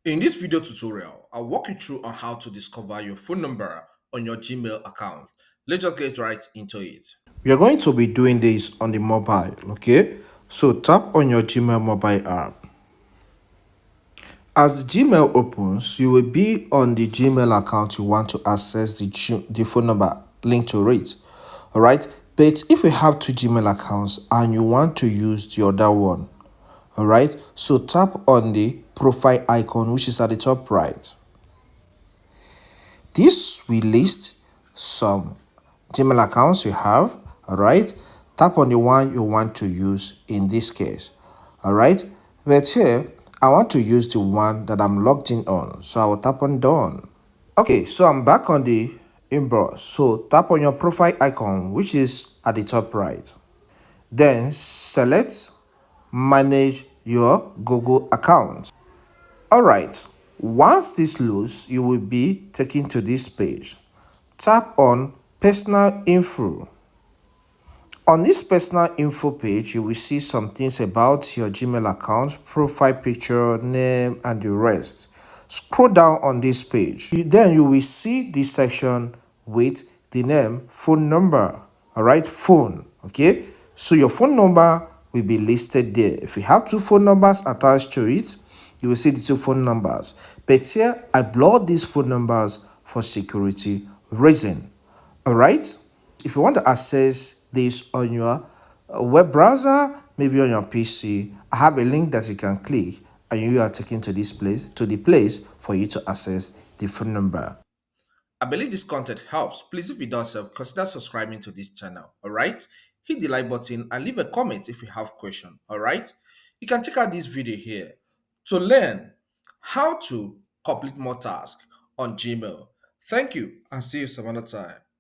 In this video tutorial, I'll walk you through on how to discover your phone number on your Gmail account. Let's just get right into it. We are going to be doing this on the mobile, okay? So tap on your Gmail mobile app. As Gmail opens, you will be on the Gmail account you want to access the phone number linked to it. All right? But if you have two Gmail accounts and you want to use the other one, all right? So tap on the profile icon which is at the top right. This will list some Gmail accounts you have, all right? Tap on the one you want to use in this case, all right? But here, I want to use the one that I'm logged in on, so I will tap on done. Okay, so I'm back on the inbox, so tap on your profile icon, which is at the top right. Then select manage your Google account. All right, once this loads, you will be taken to this page. Tap on personal info. On this personal info page, you will see some things about your Gmail account, profile picture, name, and the rest. Scroll down on this page. Then you will see this section with the name phone number. All right, phone. Okay, so your phone number will be listed there. If you have two phone numbers attached to it, you will see the two phone numbers. But here, I blur these phone numbers for security reason. All right, if you want to access this on your web browser, maybe on your PC, I have a link that you can click and you are taken to this place, to the place for you to access the phone number. I believe this content helps. Please, if it does help, consider subscribing to this channel. All right, hit the like button and leave a comment if you have question. All right, you can check out this video here to learn how to complete more tasks on Gmail. Thank you and see you some other time.